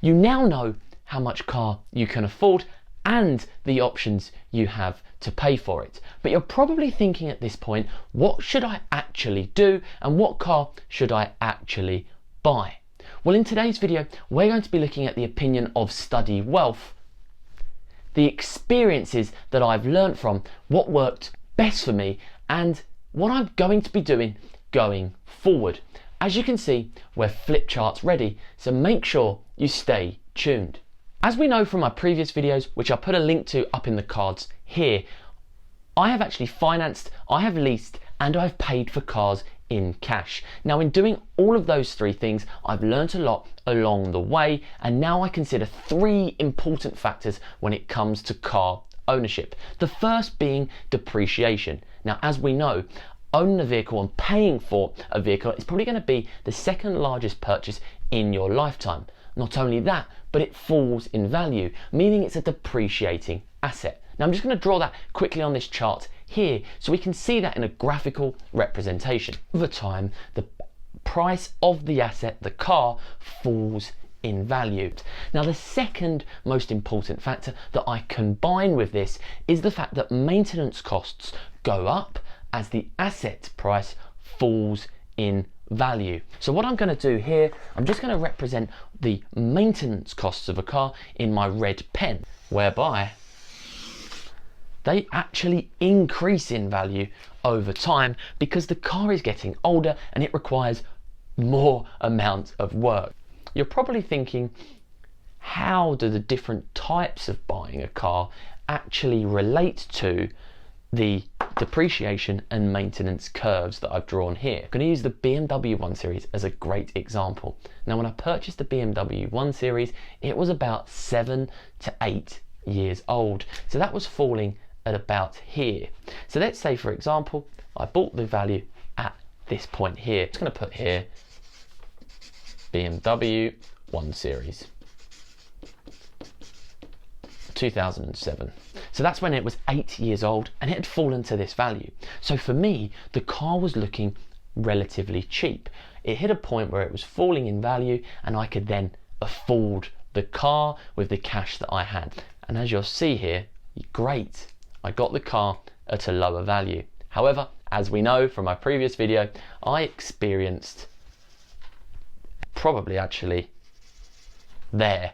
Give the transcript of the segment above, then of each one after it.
You now know how much car you can afford and the options you have to pay for it. But you're probably thinking at this point, what should I actually do and what car should I actually buy? Well, in today's video, we're going to be looking at the opinion of Study Wealth, the experiences that I've learned from, what worked best for me, and what I'm going to be doing going forward. As you can see, we're flip charts ready, so make sure you stay tuned. As we know from my previous videos, which I'll put a link to up in the cards here, I have actually financed, I have leased, and I've paid for cars in cash. Now, in doing all of those three things, I've learned a lot along the way, and now I consider three important factors when it comes to car ownership. The first being depreciation. Now, as we know, owning a vehicle and paying for a vehicle is probably going to be the second largest purchase in your lifetime. Not only that, but it falls in value, meaning it's a depreciating asset. Now I'm just going to draw that quickly on this chart here so we can see that in a graphical representation. Over time, the price of the asset, the car, falls in value. Now the second most important factor that I combine with this is the fact that maintenance costs go up as the asset price falls in value. So what I'm going to do here, I'm just going to represent the maintenance costs of a car in my red pen, whereby they actually increase in value over time because the car is getting older and it requires more amount of work. You're probably thinking, how do the different types of buying a car actually relate to the depreciation and maintenance curves that I've drawn here? I'm going to use the BMW 1 Series as a great example. Now, when I purchased the BMW 1 Series, it was about 7 to 8 years old. So that was falling at about here. So let's say, for example, I bought the value at this point here. I'm just going to put here BMW 1 Series 2007. So that's when it was 8 years old and it had fallen to this value. So for me, the car was looking relatively cheap. It hit a point where it was falling in value and I could then afford the car with the cash that I had. And as you'll see here, great, I got the car at a lower value. However, as we know from my previous video, I experienced probably actually there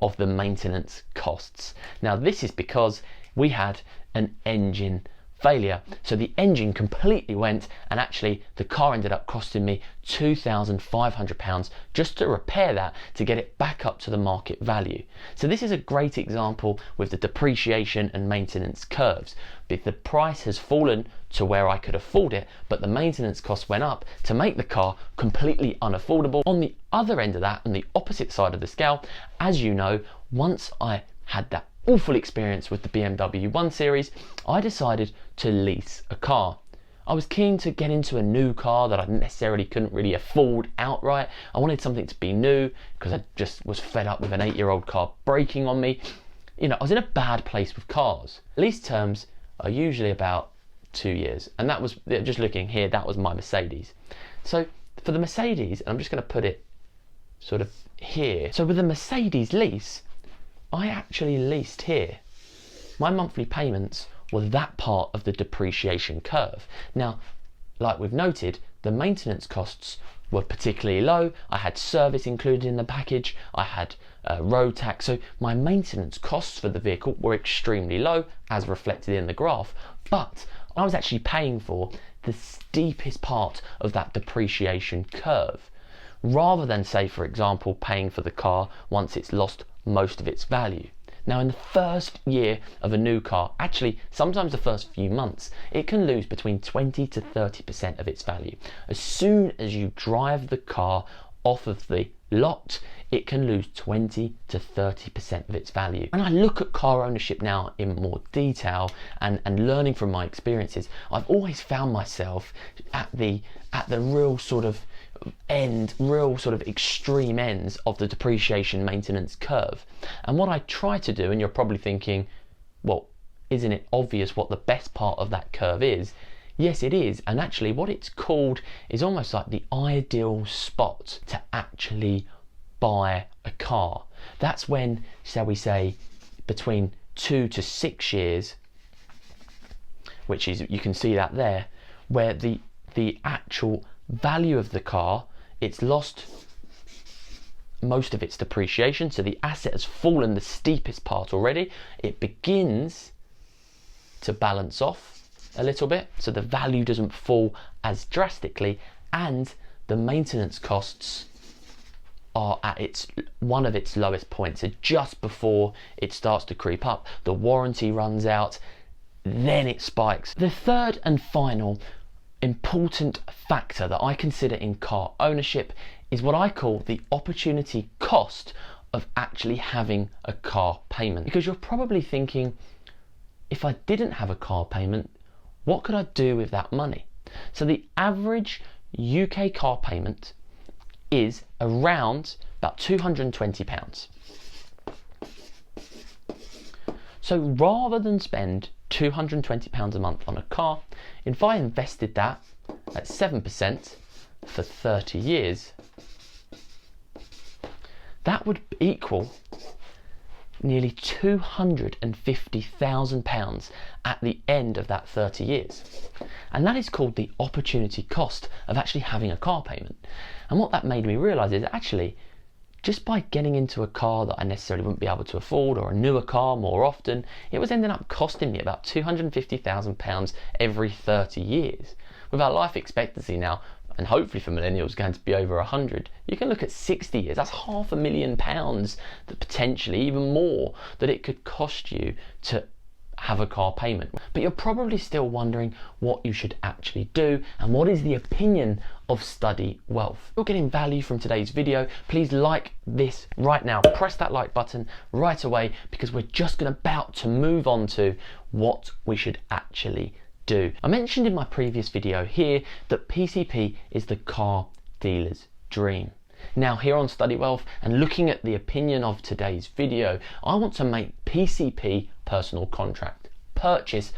of the maintenance costs. Now this is because we had an engine failure. So the engine completely went and actually the car ended up costing me £2,500 just to repair that, to get it back up to the market value. So this is a great example with the depreciation and maintenance curves. The price has fallen to where I could afford it, but the maintenance cost went up to make the car completely unaffordable. On the other end of that, on the opposite side of the scale, as you know, once I had that awful experience with the BMW 1 Series, I decided to lease a car. I was keen to get into a new car that I necessarily couldn't really afford outright. I wanted something to be new because I just was fed up with an 8-year-old car breaking on me. You know, I was in a bad place with cars. Lease terms are usually about 2 years, and that was, just looking here, that was my Mercedes. So for the Mercedes, and I'm just going to put it sort of here. So with the Mercedes lease, I actually leased here. My monthly payments were that part of the depreciation curve. Now, like we've noted, the maintenance costs were particularly low. I had service included in the package. I had road tax. So my maintenance costs for the vehicle were extremely low, as reflected in the graph. But I was actually paying for the steepest part of that depreciation curve, rather than, say, for example, paying for the car once it's lost most of its value. Now, in the first year of a new car, actually sometimes the first few months, it can lose between 20 to 30% of its value. As soon as you drive the car off of the lot, it can lose 20 to 30% of its value. When I look at car ownership now in more detail and learning from my experiences, I've always found myself at the real sort of extreme ends of the depreciation maintenance curve. And what I try to do, and you're probably thinking, well, isn't it obvious what the best part of that curve is? Yes, it is. And actually what it's called is almost like the ideal spot to actually buy a car. That's when, shall we say, between 2 to 6 years, which is, you can see that there, where the actual value of the car, it's lost most of its depreciation, so the asset has fallen the steepest part already. It begins to balance off a little bit, so the value doesn't fall as drastically, and the maintenance costs are at one of its lowest points. So just before it starts to creep up, the warranty runs out, then it spikes. The third and final important factor that I consider in car ownership is what I call the opportunity cost of actually having a car payment. Because you're probably thinking, if I didn't have a car payment, what could I do with that money? So the average UK car payment is around about £220. So rather than spend £220 a month on a car, if I invested that at 7% for 30 years, that would equal nearly £250,000 at the end of that 30 years. And that is called the opportunity cost of actually having a car payment. And what that made me realise is actually, just by getting into a car that I necessarily wouldn't be able to afford, or a newer car more often, it was ending up costing me about £250,000 every 30 years. With our life expectancy now, and hopefully for millennials going to be over 100, you can look at 60 years, that's £500,000, that potentially even more, that it could cost you to have a car payment. But you're probably still wondering what you should actually do, and what is the opinion of Study Wealth. If you're getting value from today's video, please like this right now. Press that like button right away, because we're just about to move on to what we should actually do. I mentioned in my previous video here that PCP is the car dealer's dream. Now here on Study Wealth, and looking at the opinion of today's video, I want to make PCP, personal contract purchase,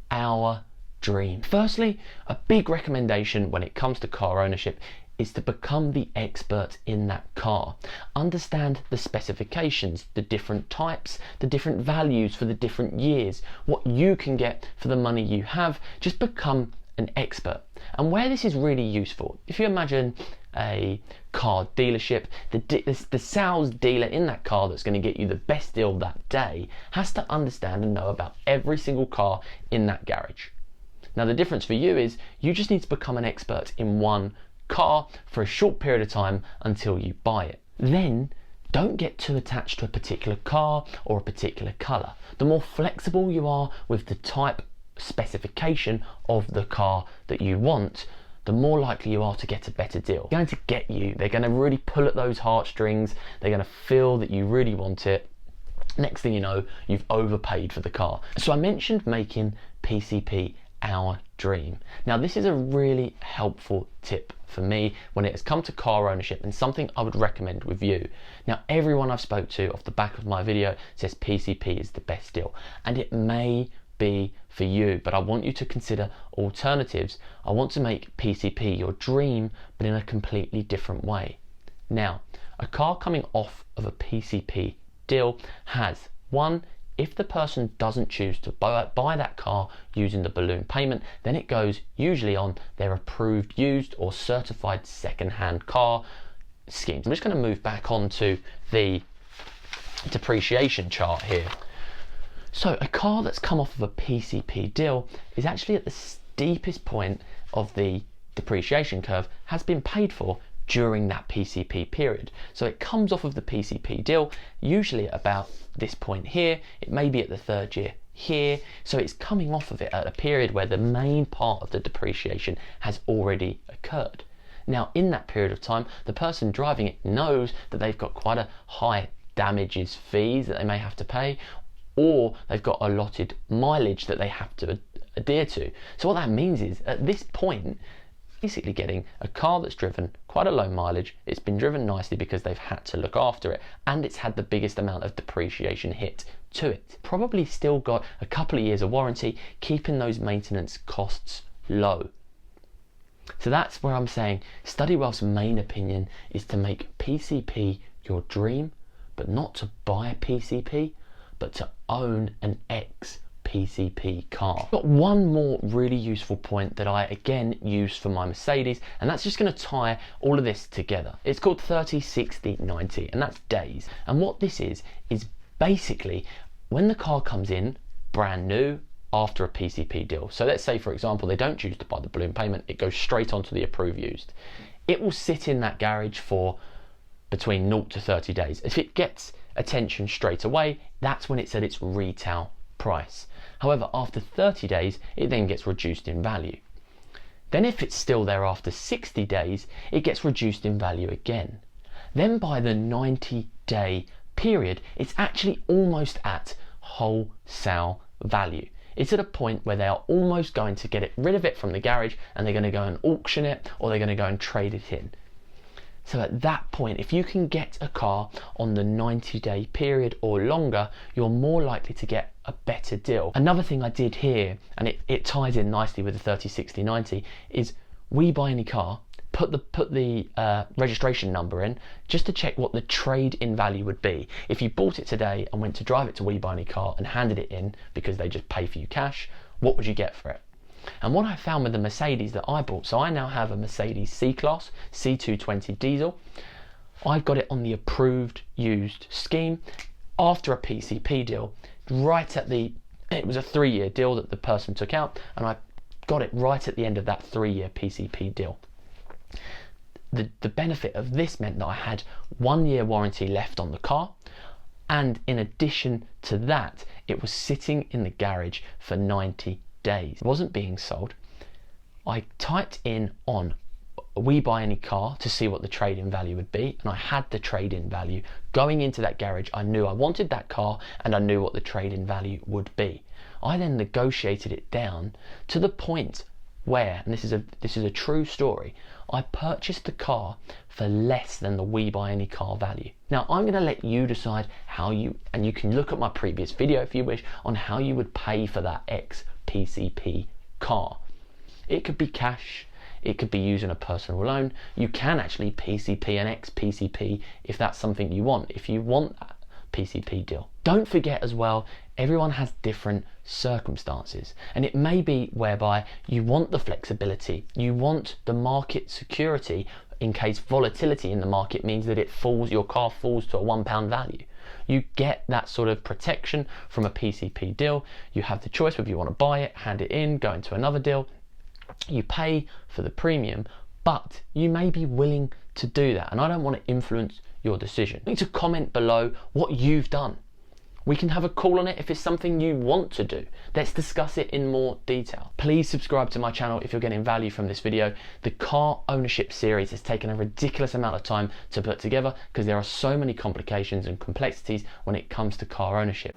our dream. Firstly, a big recommendation when it comes to car ownership is to become the expert in that car. Understand the specifications, the different types, the different values for the different years, what you can get for the money you have. Just become an expert. And where this is really useful, if you imagine a car dealership, the sales dealer in that car that's going to get you the best deal that day has to understand and know about every single car in that garage. Now the difference for you is you just need to become an expert in one car for a short period of time until you buy it. Then don't get too attached to a particular car or a particular colour. The more flexible you are with the type specification of the car that you want, the more likely you are to get a better deal. They're going to get you, they're going to really pull at those heartstrings, they're going to feel that you really want it. Next thing you know, you've overpaid for the car. So I mentioned making PCP our dream. Now this is a really helpful tip for me when it has come to car ownership, and something I would recommend with you. Now everyone I've spoke to off the back of my video says PCP is the best deal, and it may be for you, but I want you to consider alternatives. I want to make PCP your dream, but in a completely different way. Now, a car coming off of a PCP deal has, one, if the person doesn't choose to buy that car using the balloon payment, then it goes usually on their approved used or certified second-hand car schemes. I'm just going to move back onto the depreciation chart here. So a car that's come off of a PCP deal is actually at the steepest point of the depreciation curve, has been paid for during that PCP period. So it comes off of the PCP deal, usually at about this point here, it may be at the third year here, so it's coming off of it at a period where the main part of the depreciation has already occurred. Now in that period of time, the person driving it knows that they've got quite a high damages fees that they may have to pay, or they've got allotted mileage that they have to adhere to. So what that means is, at this point, basically getting a car that's driven quite a low mileage, it's been driven nicely because they've had to look after it, and it's had the biggest amount of depreciation hit to it. Probably still got a couple of years of warranty, keeping those maintenance costs low. So that's where I'm saying Study Wealth's main opinion is to make PCP your dream, but not to buy a PCP, but to own an ex-PCP car. Got one more really useful point that I again use for my Mercedes, and that's just going to tie all of this together. It's called 30, 60, 90, and that's days. And what this is basically when the car comes in brand new after a PCP deal. So let's say, for example, they don't choose to buy the balloon payment, it goes straight onto the approved used. It will sit in that garage for between 0 to 30 days. If it gets attention straight away, that's when it's at its retail price. However, after 30 days, it then gets reduced in value. Then if it's still there after 60 days, it gets reduced in value again. Then by the 90-day period, it's actually almost at wholesale value. It's at a point where they are almost going to get rid of it from the garage, and they're going to go and auction it, or they're going to go and trade it in. So at that point, if you can get a car on the 90-day period or longer, you're more likely to get a better deal. Another thing I did here, and it ties in nicely with the 30, 60, 90, is we buy any car, put the registration number in just to check what the trade-in value would be. If you bought it today and went to drive it to We Buy Any Car and handed it in because they just pay for you cash, what would you get for it? And what I found with the Mercedes that I bought, so I now have a Mercedes C-Class C220 diesel. I've got it on the approved used scheme after a PCP deal, it was a 3-year deal that the person took out, and I got it right at the end of that 3-year PCP deal. The benefit of this meant that I had 1 year warranty left on the car, and in addition to that, it was sitting in the garage for 90 days. It wasn't being sold. I typed in on We Buy Any Car to see what the trade-in value would be, and I had the trade-in value. Going into that garage, I knew I wanted that car and I knew what the trade-in value would be. I then negotiated it down to the point where, and this is a true story, I purchased the car for less than the We Buy Any Car value. Now I'm going to let you decide how and you can look at my previous video if you wish, on how you would pay for that ex-PCP car. It could be cash, it could be using a personal loan. You can actually PCP an ex-PCP if that's something you want, if you want that PCP deal. Don't forget as well, everyone has different circumstances, and it may be whereby you want the flexibility, you want the market security in case volatility in the market means that your car falls to a £1 value. You get that sort of protection from a PCP deal. You have the choice whether you want to buy it, hand it in, go into another deal. You pay for the premium, but you may be willing to do that, and I don't want to influence your decision. You need to comment below what you've done. We can have a call on it if it's something you want to do. Let's discuss it in more detail. Please subscribe to my channel if you're getting value from this video. The car ownership series has taken a ridiculous amount of time to put together because there are so many complications and complexities when it comes to car ownership.